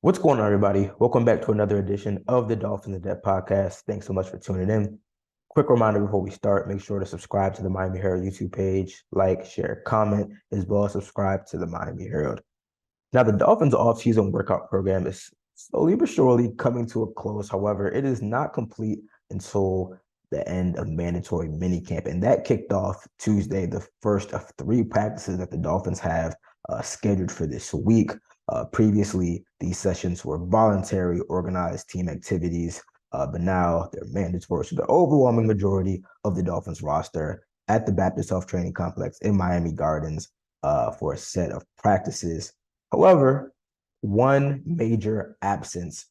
What's going on, everybody? Welcome back to another edition of the Dolphins In Depth podcast. Thanks so much for tuning in. Quick reminder before we start, make sure to subscribe to the Miami Herald YouTube page, like, share, comment, as well as subscribe to the Miami Herald. Now, the Dolphins off-season workout program is slowly but surely coming to a close. However, it is not complete until the end of mandatory minicamp, and that kicked off Tuesday, the first of three practices that the Dolphins have scheduled for this week. Previously, these sessions were voluntary, organized team activities, but now they're mandatory. So the overwhelming majority of the Dolphins roster at the Baptist Health Training Complex in Miami Gardens for a set of practices. However, one major absence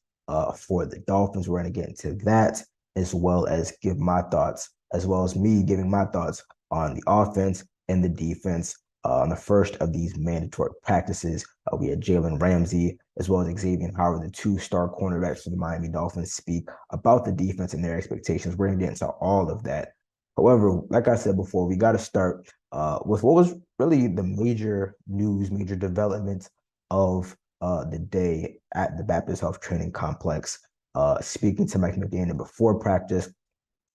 for the Dolphins. We're going to get into that as well as give my thoughts, as well as me giving my thoughts on the offense and the defense on the first of these mandatory practices. We had Jalen Ramsey as well as Xavier Howard, the two-star cornerbacks for the Miami Dolphins, speak about the defense and their expectations. We're going to get into all of that. However, like I said before, we got to start with what was really the major news, major development of the day at the Baptist Health Training Complex. Speaking to Mike McDaniel before practice,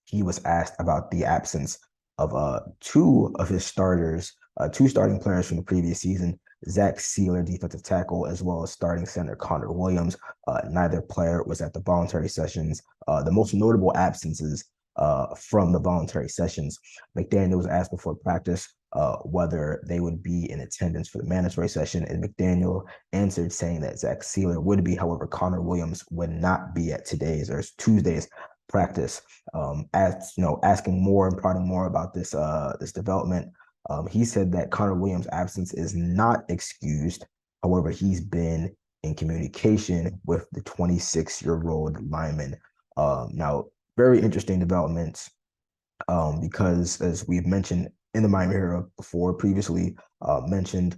he was asked about the absence of two of his starters, two starting players from the previous season, Zach Sealer, defensive tackle, as well as starting center Connor Williams. Neither player was at the voluntary sessions. The most notable absences from the voluntary sessions. McDaniel was asked before practice whether they would be in attendance for the mandatory session, and McDaniel answered saying that Zach Sealer would be. However, Connor Williams would not be at today's or Tuesday's practice. Asking more and prodding more about this development. He said that Connor Williams' absence is not excused. However, he's been in communication with the 26-year-old lineman. Now, very interesting developments because, as we've mentioned in the Miami Herald before, previously mentioned,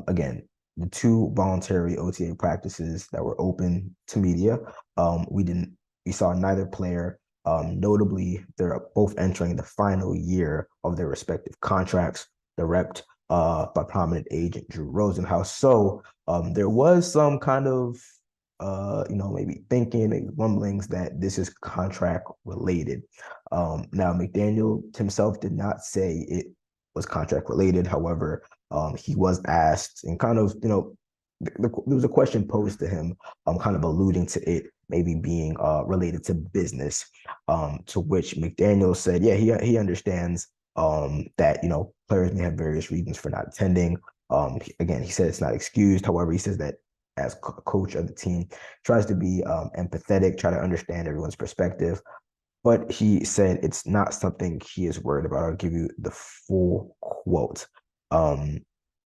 again, the two voluntary OTA practices that were open to media. We saw neither player. Notably, they're both entering the final year of their respective contracts, direct by prominent agent Drew Rosenhaus. So there was some kind of maybe thinking, maybe rumblings that this is contract related. Now, McDaniel himself did not say it was contract related. However, he was asked and kind of, there was a question posed to him, kind of alluding to it maybe being related to business, to which McDaniel said, yeah, he understands that, players may have various reasons for not attending. Again, he said it's not excused. However, he says that as coach of the team, tries to be empathetic, try to understand everyone's perspective. But he said it's not something he is worried about. I'll give you the full quote. Um,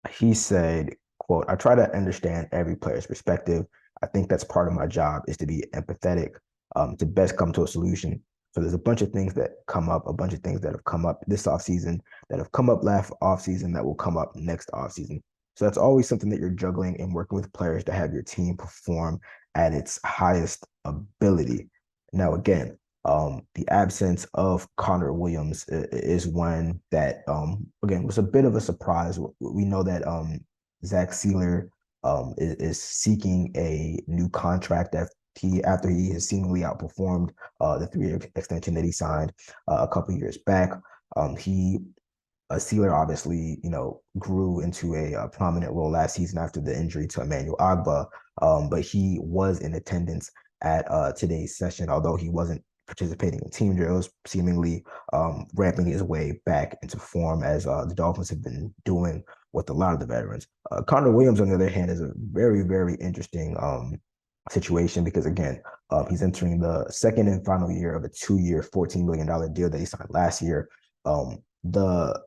he said, quote, I try to understand every player's perspective. I think that's part of my job is to be empathetic, to best come to a solution. So there's a bunch of things that come up, a bunch of things that have come up this offseason, that have come up last offseason, that will come up next offseason. So that's always something that you're juggling and working with players to have your team perform at its highest ability. Now, again, the absence of Connor Williams is one that, again, was a bit of a surprise. We know that Zach Sealer is seeking a new contract after he has seemingly outperformed the 3-year extension that he signed a couple years back. He Sealer obviously, grew into a prominent role last season after the injury to Emmanuel Agba, but he was in attendance at today's session, although he wasn't participating in team drills, seemingly ramping his way back into form as the Dolphins have been doing with a lot of the veterans. Connor Williams, on the other hand, is a very, very interesting situation because, again, he's entering the second and final year of a 2-year, $14 million deal that he signed last year. The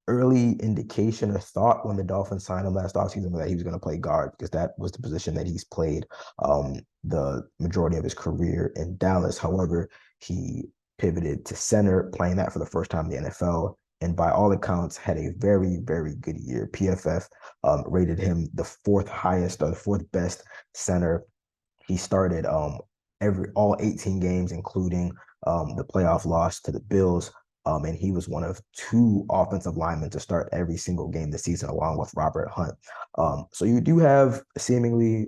early indication or thought when the Dolphins signed him last offseason that he was going to play guard because that was the position that he's played the majority of his career in Dallas. However, he pivoted to center, playing that for the first time in the NFL, and by all accounts had a very, very good year. PFF rated him the fourth highest or the fourth best center. He started all 18 games, including the playoff loss to the Bills. And he was one of two offensive linemen to start every single game this season, along with Robert Hunt. So you do have seemingly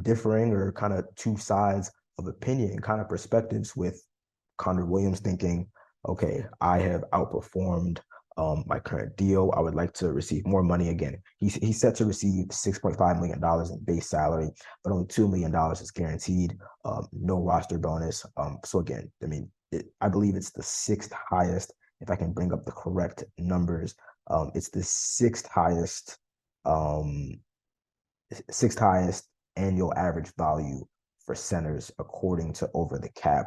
differing or kind of two sides of opinion and kind of perspectives, with Connor Williams thinking, okay, I have outperformed my current deal. I would like to receive more money. Again, he's set to receive $6.5 million in base salary, but only $2 million is guaranteed. No roster bonus. So again, I mean, I believe it's the sixth highest. If I can bring up the correct numbers, it's the um, sixth highest annual average value for centers according to Over the Cap.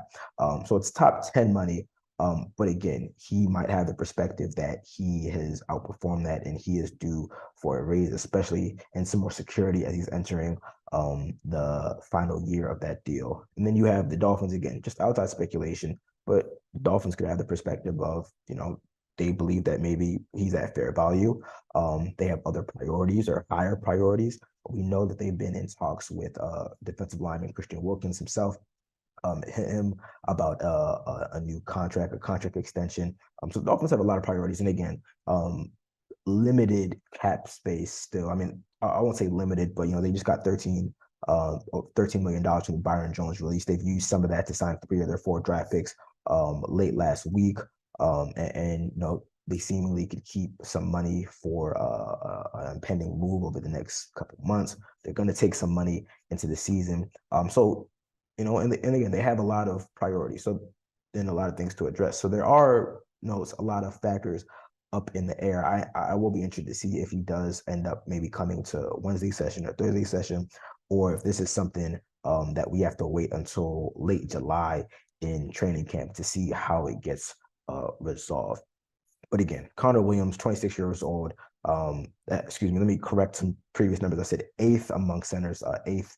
So it's top 10 money. But again, he might have the perspective that he has outperformed that and he is due for a raise, especially and some more security as he's entering the final year of that deal. And then you have the Dolphins, again, just outside speculation, but the Dolphins could have the perspective of, they believe that maybe he's at fair value. They have other priorities or higher priorities. We know that they've been in talks with defensive lineman Christian Wilkins himself, him about a new contract, a contract extension. So the Dolphins have a lot of priorities, and again, limited cap space still. I mean, I won't say limited, but they just got $13 million from the Byron Jones release. They've used some of that to sign 3 of their 4 draft picks late last week, and they seemingly could keep some money for an impending move over the next couple of months. They're going to take some money into the season. So, and again, they have a lot of priorities. So then a lot of things to address. So there are, a lot of factors up in the air. I will be interested to see if he does end up maybe coming to Wednesday session or Thursday session, or if this is something that we have to wait until late July in training camp to see how it gets resolved. But again, Connor Williams, 26 years old. Excuse me, let me correct some previous numbers. I said 8th among centers, 8th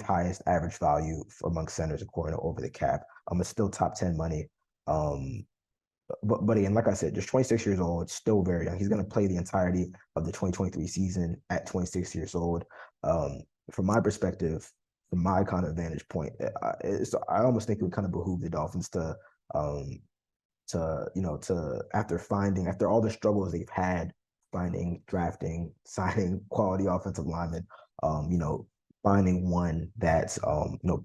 highest average value among centers according to Over the Cap. It's still top 10 money. But again, like I said, just 26 years old, still very young. He's going to play the entirety of the 2023 season at 26 years old. From my perspective, from my kind of vantage point, I almost think it would kind of behoove the Dolphins to after all the struggles they've had finding, drafting, signing quality offensive linemen, finding one that's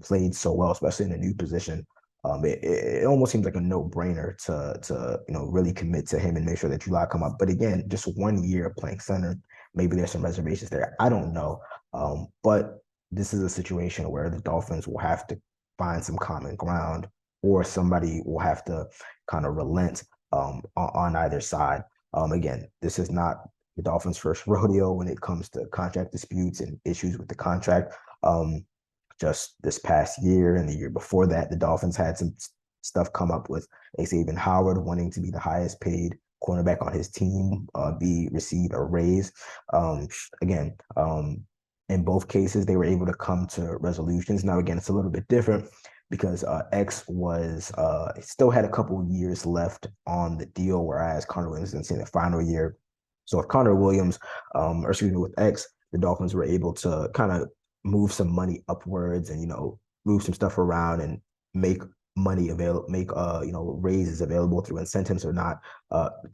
played so well, especially in a new position. It almost seems like a no-brainer to really commit to him and make sure that you lock him up. But again, just 1 year of playing center, maybe there's some reservations there. I don't know. But this is a situation where the Dolphins will have to find some common ground, or somebody will have to kind of relent on either side. Again, this is not the Dolphins' first rodeo when it comes to contract disputes and issues with the contract. Just this past year and the year before that, the Dolphins had some stuff come up with Xavier Howard wanting to be the highest paid cornerback on his team, receive a raise. Again, in both cases, they were able to come to resolutions. Now, again, it's a little bit different because X still had a couple of years left on the deal, whereas Connor Williams is in the final year. So if Connor Williams, with X, the Dolphins were able to kind of move some money upwards and move some stuff around and make money available, make raises available through incentives or not,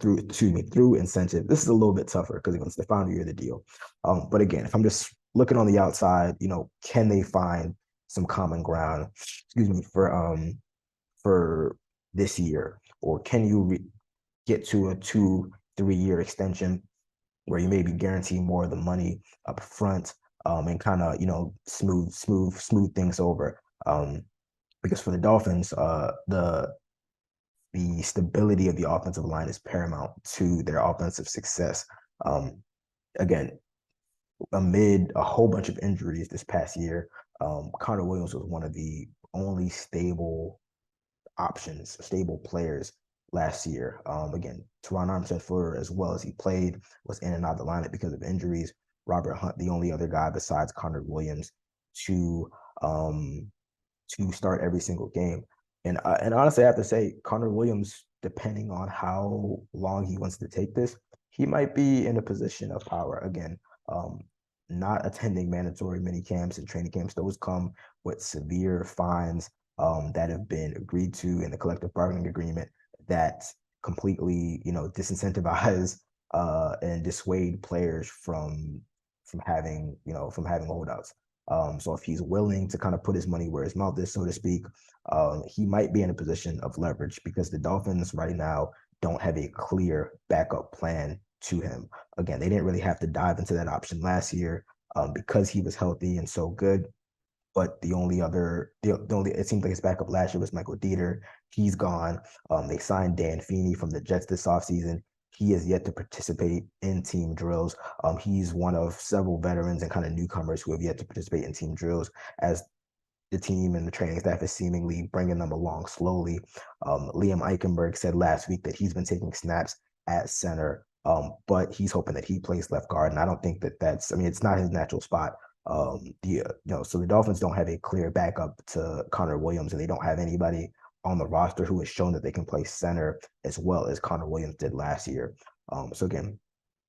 through incentive. This is a little bit tougher because it's the final year of the deal. But again, if I'm just looking on the outside, can they find some common ground, for this year, or can you get to a 2-3 year extension where you maybe guarantee more of the money up front, and kind of smooth things over, because for the Dolphins, the stability of the offensive line is paramount to their offensive success. Again, amid a whole bunch of injuries this past year, Connor Williams was one of the only stable players last year. Again, Teron Armstead, for as well as he played, was in and out of the lineup because of injuries. Robert Hunt, the only other guy besides Connor Williams to start every single game. And honestly, I have to say, Connor Williams, depending on how long he wants to take this, he might be in a position of power again. Not attending mandatory mini camps and training camps, those come with severe fines that have been agreed to in the collective bargaining agreement that completely, disincentivize and dissuade players from having holdouts. So if he's willing to kind of put his money where his mouth is, so to speak, he might be in a position of leverage because the Dolphins right now don't have a clear backup plan to him. Again, they didn't really have to dive into that option last year because he was healthy and so good. But the only it seems like his backup last year was Michael Dieter. He's gone. They signed Dan Feeney from the Jets this offseason. He is yet to participate in team drills. He's one of several veterans and kind of newcomers who have yet to participate in team drills as the team and the training staff is seemingly bringing them along slowly. Liam Eichenberg said last week that he's been taking snaps at center, but he's hoping that he plays left guard. And I don't think I mean, it's not his natural spot. So the Dolphins don't have a clear backup to Connor Williams, and they don't have anybody on the roster who has shown that they can play center as well as Connor Williams did last year. So again,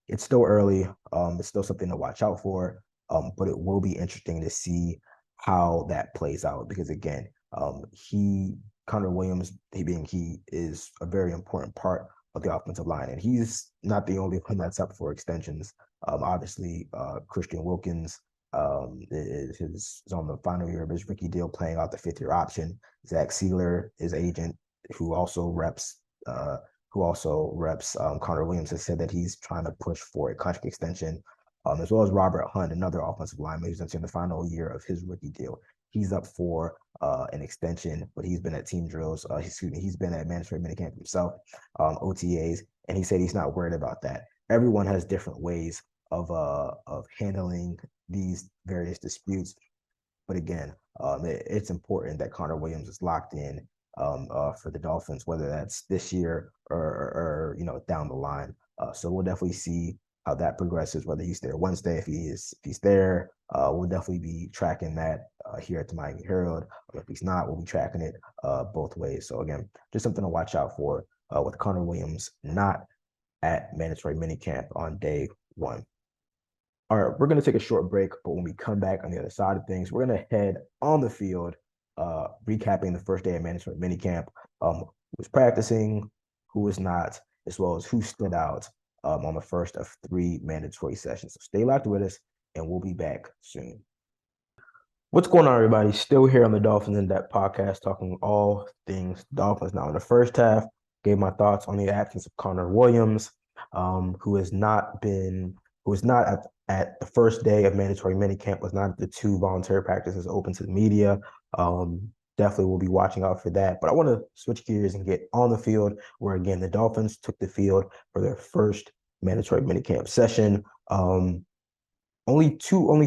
it's still early. It's still something to watch out for. But it will be interesting to see how that plays out because again, Connor Williams, he is a very important part of the offensive line, and he's not the only one that's up for extensions. Obviously, Christian Wilkins is on the final year of his rookie deal, playing out the 5th-year option. Zach Sealer, his agent, who also reps Connor Williams, has said that he's trying to push for a contract extension, as well as Robert Hunt, another offensive lineman who's entering the final year of his rookie deal. He's up for an extension, but he's been at team drills. He's been at mandatory minicamp himself, OTAs, and he said he's not worried about that. Everyone has different ways of handling these various disputes. But again, it's important that Connor Williams is locked in for the Dolphins, whether that's this year or down the line. So we'll definitely see how that progresses, whether he's there Wednesday. If he's there, we'll definitely be tracking that here at the Miami Herald. If he's not, we'll be tracking it both ways. So again, just something to watch out for with Connor Williams not at mandatory minicamp on day 1. All right, we're going to take a short break, but when we come back on the other side of things, we're going to head on the field, recapping the first day of mandatory minicamp, who was practicing, who was not, as well as who stood out on the first of 3 mandatory sessions. So stay locked with us, and we'll be back soon. What's going on, everybody? Still here on the Dolphins In Depth podcast, talking all things Dolphins. Now, in the first half, gave my thoughts on the absence of Connor Williams, who is not at the first day of mandatory minicamp, was not at the 2 voluntary practices open to the media. Definitely will be watching out for that. But I want to switch gears and get on the field, where again the Dolphins took the field for their first mandatory minicamp session. Only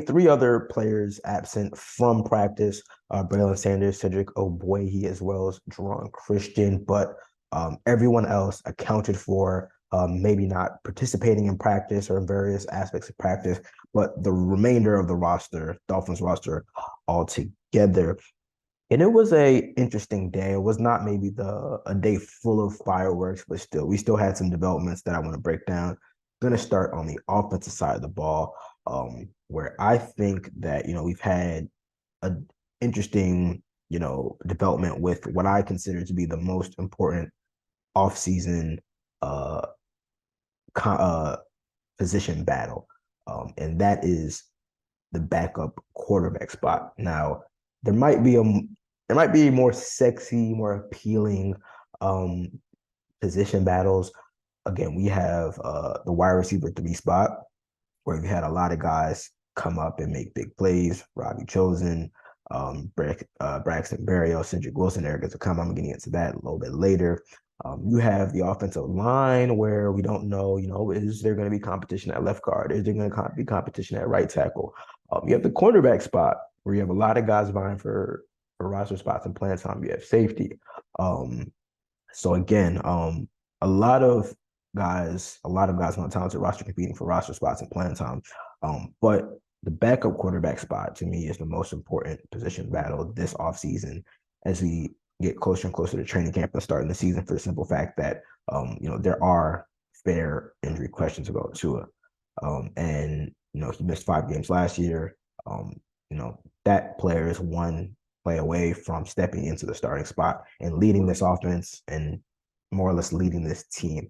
3 other players absent from practice: Braylon Sanders, Cedric Ogbuehi, as well as Jerron Christian. But everyone else accounted for, maybe not participating in practice or in various aspects of practice, but the remainder of the roster, Dolphins roster, all together. And it was a interesting day. It was not maybe a day full of fireworks, but still, we still had some developments that I want to break down. Going to start on the offensive side of the ball, where I think that we've had an interesting development with what I consider to be the most important offseason position battle, and that is the backup quarterback spot. Now, there might be more sexy, more appealing position battles. Again, we have the wide receiver 3 spot, where we've had a lot of guys come up and make big plays. Robbie Chosen, Braxton Berrios, Cedric Wilson, Eric Ezekama. I'm getting into that a little bit later. You have the offensive line, where we don't know, is there going to be competition at left guard? Is there going to be competition at right tackle? You have the cornerback spot, where you have a lot of guys vying for roster spots and playing time. You have safety. So again, a lot of guys on the talented roster competing for roster spots and playing time. But the backup quarterback spot, to me, is the most important position battle this offseason, as we get closer and closer to training camp and starting the season, for the simple fact that there are fair injury questions about Tua. And he missed 5 games last year. That player is one play away from stepping into the starting spot and leading this offense and more or less leading this team.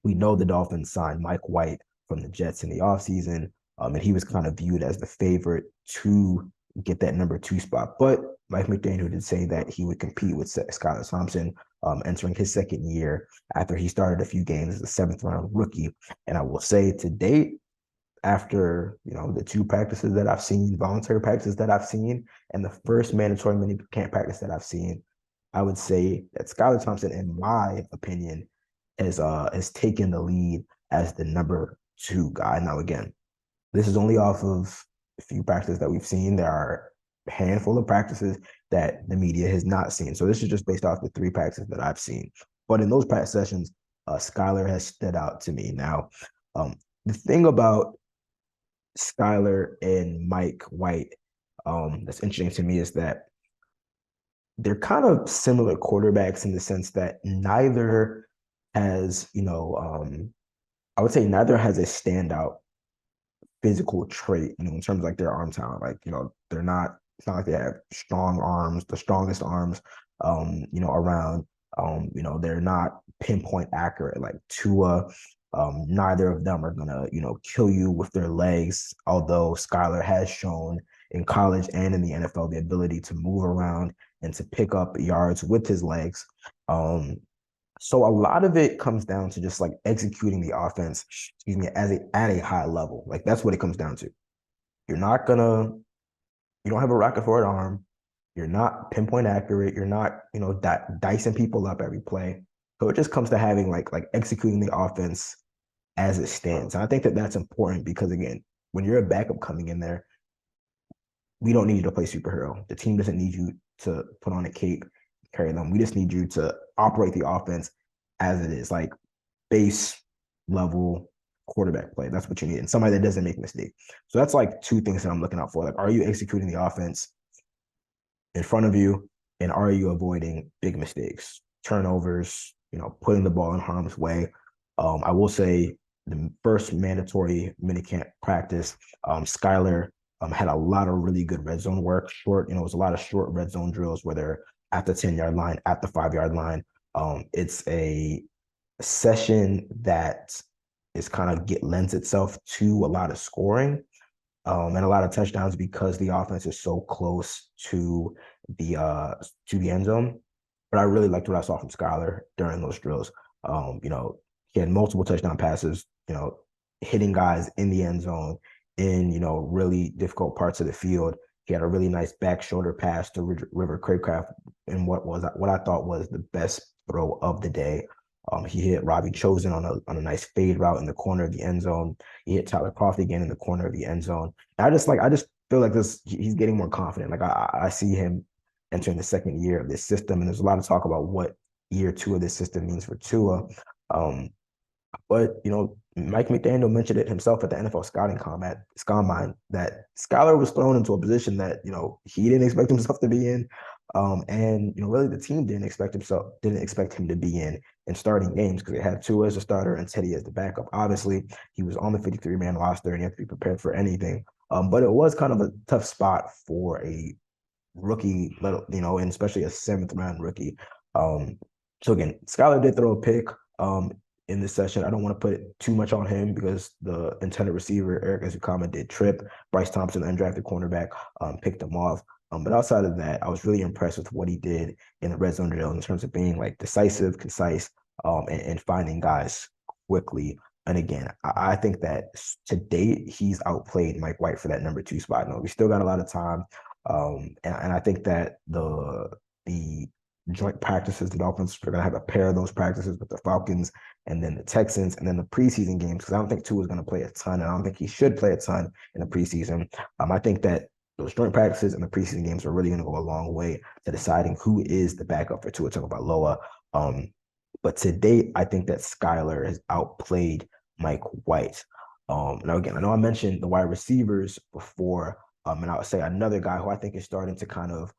We know the Dolphins signed Mike White from the Jets in the offseason. And he was kind of viewed as the favorite to get that number 2 spot. But Mike McDaniel did say that he would compete with Skylar Thompson entering his second year after he started a few games as a 7th-round rookie. And I will say to date, after the 2 practices that I've seen, voluntary practices that I've seen, and the first mandatory mini camp practice that I've seen, I would say that Skylar Thompson, in my opinion, has taken the lead as the number 2 guy. Now, again, this is only off of a few practices that we've seen. There are a handful of practices that the media has not seen. So this is just based off the 3 practices that I've seen. But in those practice sessions, Skylar has stood out to me. Now, the thing about Skylar and Mike White that's interesting to me is that they're kind of similar quarterbacks in the sense that neither has, I would say neither has a standout physical trait, in terms of like their arm talent. Like, they're not, it's not like they have strong arms, the strongest arms, around. They're not pinpoint accurate like Tua. Neither of them are gonna, kill you with their legs, although Skylar has shown in college and in the NFL the ability to move around and to pick up yards with his legs. So a lot of it comes down to just like executing the offense, at a high level. Like that's what it comes down to. You're not gonna, you don't have a rocket for an arm. You're not pinpoint accurate. You're not, dicing people up every play. So it just comes to having like executing the offense as it stands. And I think that that's important because again, when you're a backup coming in there, we don't need you to play superhero. The team doesn't need you to put on a cape, carry them. We just need you to operate the offense as it is, like base level quarterback play. That's what you need. And somebody that doesn't make a mistake. So that's like 2 things that I'm looking out for. Like, are you executing the offense in front of you? And are you avoiding big mistakes, turnovers, putting the ball in harm's way? I will say the first mandatory minicamp practice, Skylar had a lot of really good red zone work. It was a lot of short red zone drills where they're at the 10-yard line, at the 5-yard line. It's a session that is kind of lends itself to a lot of scoring and a lot of touchdowns because the offense is so close to the end zone. But I really liked what I saw from Skylar during those drills. He had multiple touchdown passes, hitting guys in the end zone in, really difficult parts of the field. He had a really nice back shoulder pass to River Craycraft in what I thought was the best throw of the day. He hit Robbie Chosen on a nice fade route in the corner of the end zone. He hit Tyler Croft again in the corner of the end zone. And I just feel like he's getting more confident. Like I see him entering the second year of this system, and there's a lot of talk about what year 2 of this system means for Tua. But Mike McDaniel mentioned it himself at the NFL scouting combine that Skylar was thrown into a position that he didn't expect himself to be in, and really the team didn't expect him to be in starting games because they had Tua as a starter and Teddy as the backup. Obviously, he was on the 53-man roster and he had to be prepared for anything. But it was kind of a tough spot for a rookie, and especially a 7th-round rookie. So again, Skylar did throw a pick in this session. I don't want to put too much on him because the intended receiver, Eric Ezukama, did trip. Bryce Thompson, undrafted cornerback, picked him off. But outside of that, I was really impressed with what he did in the red zone drill in terms of being like decisive, concise, and finding guys quickly. And again, I think that to date, he's outplayed Mike White for that number 2 spot. No, we still got a lot of time. And I think that the joint practices, the Dolphins are going to have a pair of those practices with the Falcons and then the Texans and then the preseason games because I don't think Tua is going to play a ton and I don't think he should play a ton in the preseason. I think that those joint practices and the preseason games are really going to go a long way to deciding who is the backup for Tua Tagovailoa. But to date, I think that Skylar has outplayed Mike White. Now, again, I know I mentioned the wide receivers before, and I would say another guy who I think is starting to kind of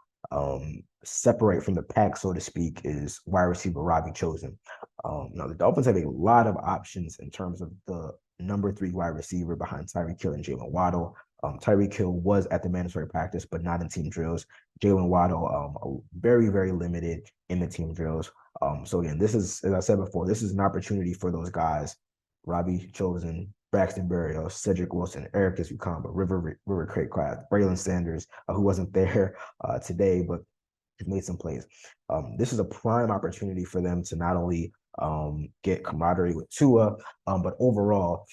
separate from the pack, so to speak, is wide receiver Robbie Chosen. Now, the Dolphins have a lot of options in terms of the number 3 wide receiver behind Tyreek Hill and Jalen Waddle. Tyreek Hill was at the mandatory practice, but not in team drills. Jalen Waddle, very, very limited in the team drills. So again, this is, as I said before, this is an opportunity for those guys, Robbie Chosen, Braxton Berrios, Cedric Wilson, Eric Ukamba, River Craycraft, Braylon Sanders, who wasn't there today, but made some plays. This is a prime opportunity for them to not only get camaraderie with Tua, but overall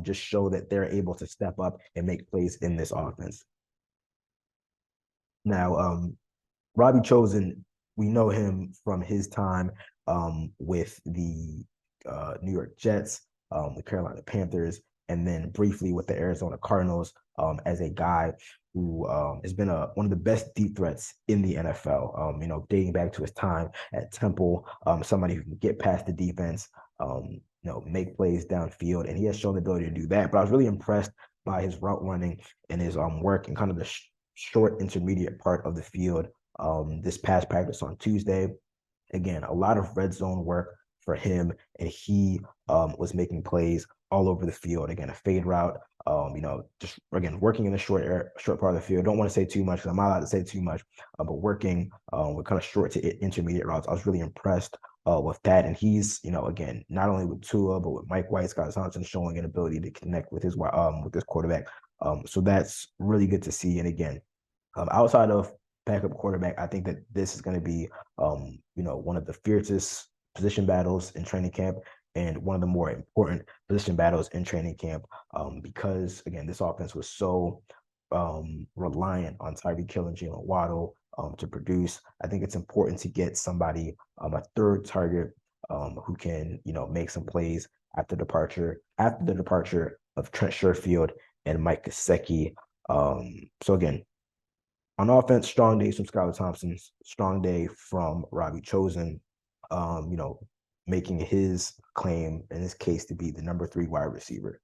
just show that they're able to step up and make plays in this offense. Now, Robbie Chosen, we know him from his time with the New York Jets, the Carolina Panthers, and then briefly with the Arizona Cardinals as a guy who has been one of the best deep threats in the NFL. Dating back to his time at Temple, somebody who can get past the defense, make plays downfield, and he has shown the ability to do that. But I was really impressed by his route running and his work and kind of the short intermediate part of the field this past practice on Tuesday. Again, a lot of red zone work for him, and he was making plays all over the field. Again, a fade route, just again working in the short part of the field. Don't want to say too much because I'm not allowed to say too much, but working with kind of short to intermediate routes. I was really impressed with that, and he's again not only with Tua but with Mike White, Scott Thompson showing an ability to connect with his quarterback. So that's really good to see. And again, outside of backup quarterback, I think that this is going to be, one of the fiercest position battles in training camp and one of the more important position battles in training camp because, again, this offense was so reliant on Tyreek Hill and Jalen Waddle to produce. I think it's important to get somebody, a third target who can, make some plays after the departure of Trent Sherfield and Mike Gesicki. So again, on offense, strong day from Skylar Thompson, strong day from Robbie Chosen, making his claim in his case to be the number 3 wide receiver.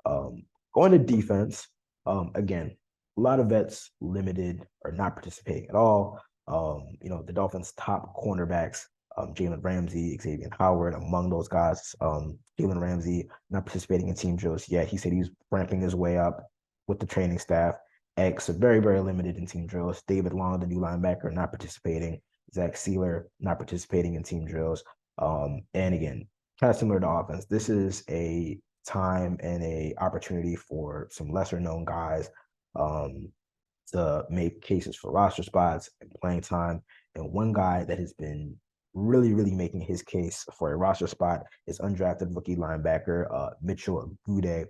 Going to defense, again, a lot of vets limited or not participating at all. The Dolphins' top cornerbacks, Jalen Ramsey, Xavier Howard, among those guys. Jalen Ramsey not participating in team drills yet. He said he's ramping his way up with the training staff. X are very, very limited in team drills. David Long, the new linebacker, not participating. Zach Sealer not participating in team drills. And again, kind of similar to offense, this is a time and a opportunity for some lesser known guys to make cases for roster spots and playing time. And one guy that has been really, really making his case for a roster spot is undrafted rookie linebacker Mitchell Agude.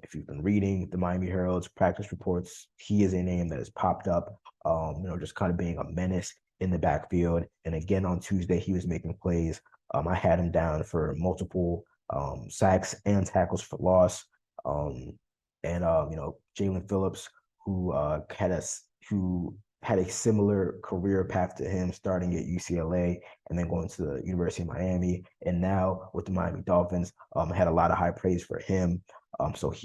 If you've been reading the Miami Herald's practice reports, he is a name that has popped up, just kind of being a menace in the backfield. And again, on Tuesday, he was making plays. I had him down for multiple sacks and tackles for loss. Jalen Phillips, who had a similar career path to him, starting at UCLA and then going to the University of Miami, and now with the Miami Dolphins, had a lot of high praise for him.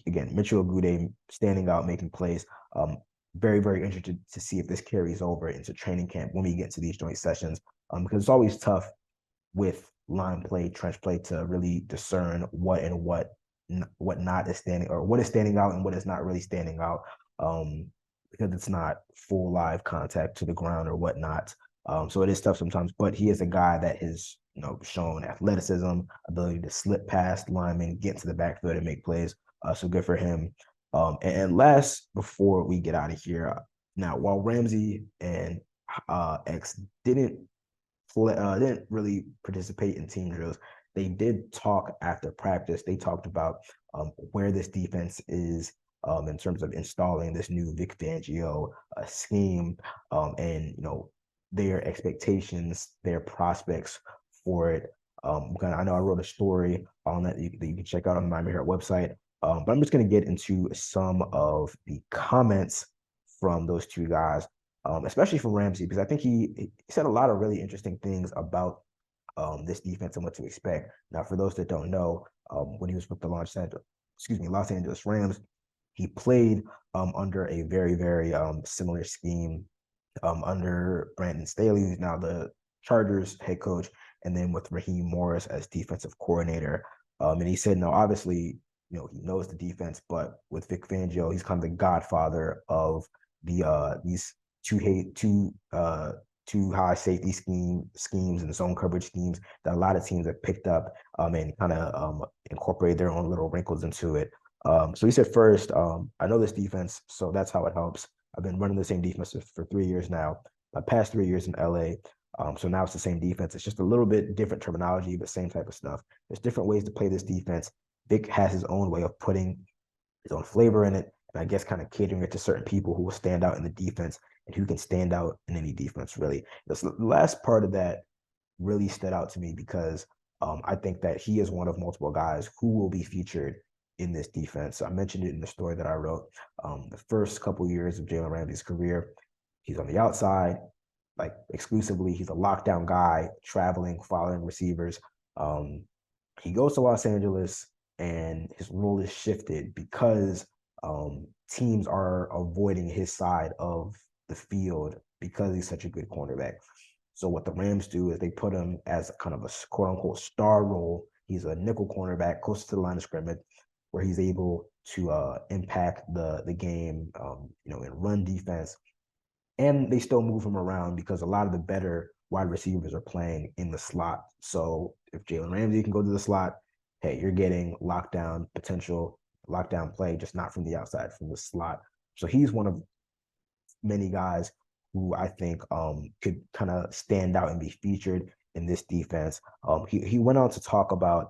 Again, Mitchell Agude standing out, making plays. Very, very interested to see if this carries over into training camp when we get to these joint sessions, because it's always tough with line play, trench play to really discern what not is standing, or what is standing out and what is not really standing out, because it's not full live contact to the ground or whatnot. So it is tough sometimes, but he is a guy that has shown athleticism, ability to slip past linemen, get to the backfield and make plays. So good for him. And last, before we get out of here, now while Ramsey and X didn't really participate in team drills, they did talk after practice. They talked about where this defense is in terms of installing this new Vic Fangio scheme, and their expectations, their prospects for it. I know I wrote a story on that you can check out on the Miami Herald website. But I'm just going to get into some of the comments from those two guys, especially from Ramsey, because I think he said a lot of really interesting things about this defense and what to expect. Now, for those that don't know, when he was with the Los Angeles Rams, he played under a very, very similar scheme under Brandon Staley, who's now the Chargers head coach, and then with Raheem Morris as defensive coordinator. And he said, no, obviously, he knows the defense, but with Vic Fangio, he's kind of the godfather of these two two high safety schemes and zone coverage schemes that a lot of teams have picked up and kind of incorporate their own little wrinkles into it. So he said first, I know this defense, so that's how it helps. I've been running the same defense for 3 years now. My past 3 years in LA. So now it's the same defense. It's just a little bit different terminology, but same type of stuff. There's different ways to play this defense. Vic has his own way of putting his own flavor in it, and I guess kind of catering it to certain people who will stand out in the defense and who can stand out in any defense, really. The last part of that really stood out to me because I think that he is one of multiple guys who will be featured in this defense. So I mentioned it in the story that I wrote. The first couple years of Jalen Ramsey's career, he's on the outside, like exclusively. He's a lockdown guy, traveling, following receivers. He goes to Los Angeles, and his role is shifted because teams are avoiding his side of the field because he's such a good cornerback. So what the Rams do is they put him as kind of a quote unquote star role. He's a nickel cornerback close to the line of scrimmage, where he's able to impact the game, in run defense. And they still move him around because a lot of the better wide receivers are playing in the slot. So if Jalen Ramsey can go to the slot, hey, you're getting potential lockdown play, just not from the outside, from the slot. So he's one of many guys who I think could kind of stand out and be featured in this defense. He went on to talk about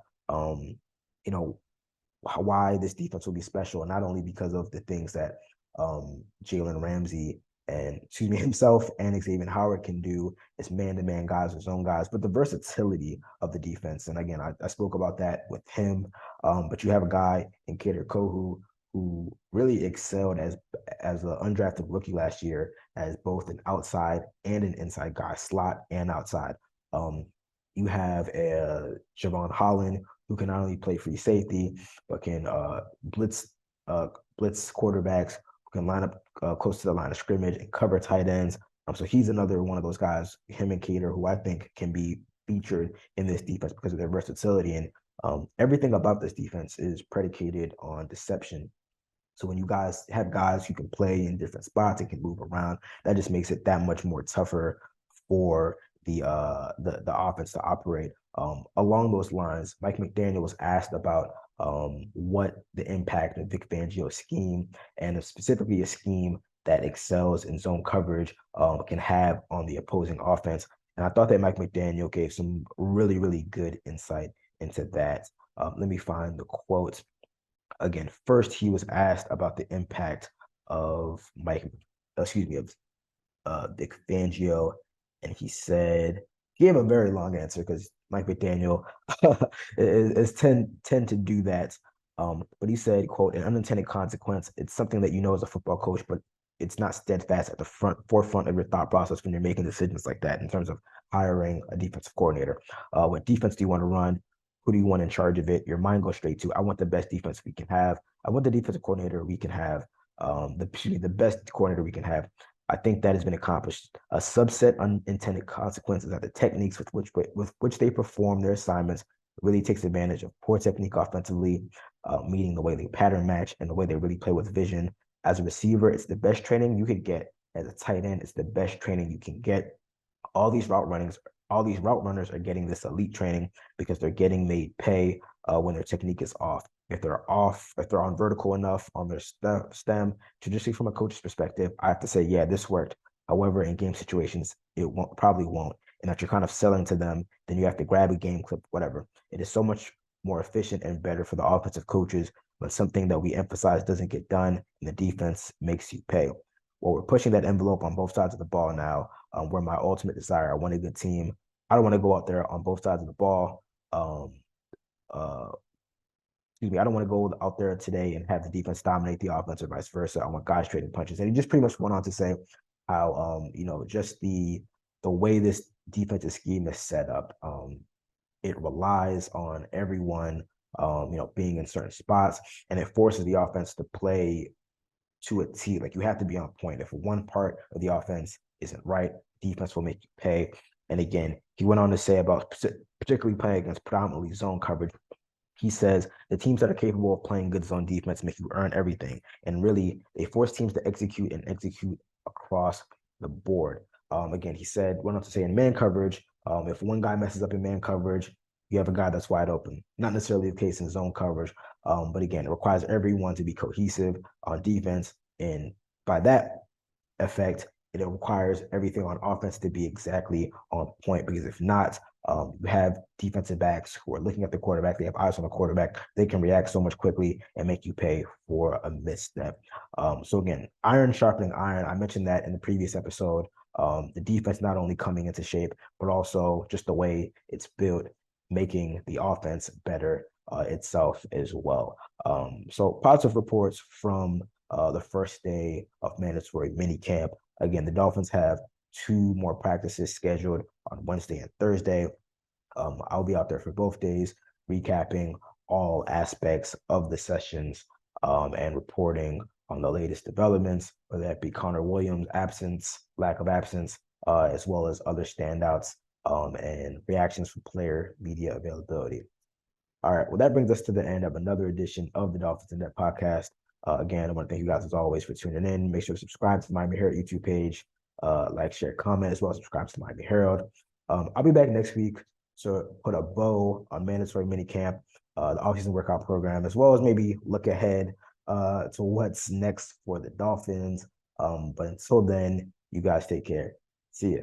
why this defense will be special, and not only because of the things that Jalen Ramsey and himself and Xavier Howard can do as man-to-man guys or zone guys, but the versatility of the defense. And again, I spoke about that with him, but you have a guy in Kader Kohou who really excelled as an undrafted rookie last year as both an outside and an inside guy, slot and outside. You have Javon Holland, who can not only play free safety, but can blitz quarterbacks, who can line up close to the line of scrimmage and cover tight ends. So he's another one of those guys, him and Kader, who I think can be featured in this defense because of their versatility. And everything about this defense is predicated on deception. So when you guys have guys who can play in different spots and can move around, that just makes it that much more tougher for the offense to operate. Along those lines, Mike McDaniel was asked about what the impact of Vic Fangio's scheme, and specifically a scheme that excels in zone coverage, can have on the opposing offense. And I thought that Mike McDaniel gave some really, really good insight into that. Let me find the quote. Again, first he was asked about the impact of Vic Fangio, and he gave a very long answer because Mike McDaniel is tend to do that. But he said, quote, an unintended consequence, it's something that you know as a football coach, but it's not steadfast at the forefront of your thought process when you're making decisions like that in terms of hiring a defensive coordinator. What defense do you want to run? Who do you want in charge of it? Your mind goes straight to, I want the best defense we can have. I want the defensive coordinator we can have, the best coordinator we can have. I think that has been accomplished. A subset unintended consequences are the techniques with which they perform their assignments really takes advantage of poor technique offensively, meaning the way they pattern match and the way they really play with vision. As a receiver, it's the best training you could get. As a tight end, it's the best training you can get. All these route runners are getting this elite training because they're getting made pay when their technique is off. If they're on vertical enough on their stem, traditionally from a coach's perspective, I have to say, yeah, this worked. However, in game situations, it probably won't. And if you're kind of selling to them, then you have to grab a game clip, whatever. It is so much more efficient and better for the offensive coaches when something that we emphasize doesn't get done and the defense makes you pay. Well, we're pushing that envelope on both sides of the ball now. Where my ultimate desire, I want a good team. I don't want to go out there on both sides of the ball. I don't want to go out there today and have the defense dominate the offense or vice versa. I want guys trading punches. And he just pretty much went on to say how, just the way this defensive scheme is set up, it relies on everyone, being in certain spots, and it forces the offense to play to a T. Like, you have to be on point. If one part of the offense isn't right, defense will make you pay. And again, he went on to say about particularly playing against predominantly zone coverage. He says the teams that are capable of playing good zone defense make you earn everything. And really, they force teams to execute across the board. Again, he went on to say in man coverage, if one guy messes up in man coverage, you have a guy that's wide open. Not necessarily the case in zone coverage, but again, it requires everyone to be cohesive on defense. And by that effect, it requires everything on offense to be exactly on point, because if not, you have defensive backs who are looking at the quarterback, they have eyes on the quarterback, they can react so much quickly and make you pay for a misstep. So again, iron sharpening iron. I mentioned that in the previous episode. The defense not only coming into shape, but also just the way it's built, making the offense better itself as well. So positive reports from the first day of mandatory minicamp. Again, the Dolphins have 2 more practices scheduled on Wednesday and Thursday. I'll be out there for both days, recapping all aspects of the sessions and reporting on the latest developments, whether that be Connor Williams' absence, lack of absence, as well as other standouts and reactions from player media availability. All right, well, that brings us to the end of another edition of the Dolphins In Depth podcast. Again, I want to thank you guys as always for tuning in. Make sure to subscribe to the Miami Herald YouTube page, like, share, comment, as well as subscribe to the Miami Herald. I'll be back next week to put a bow on mandatory minicamp, the offseason workout program, as well as maybe look ahead to what's next for the Dolphins. But until then, you guys take care. See ya.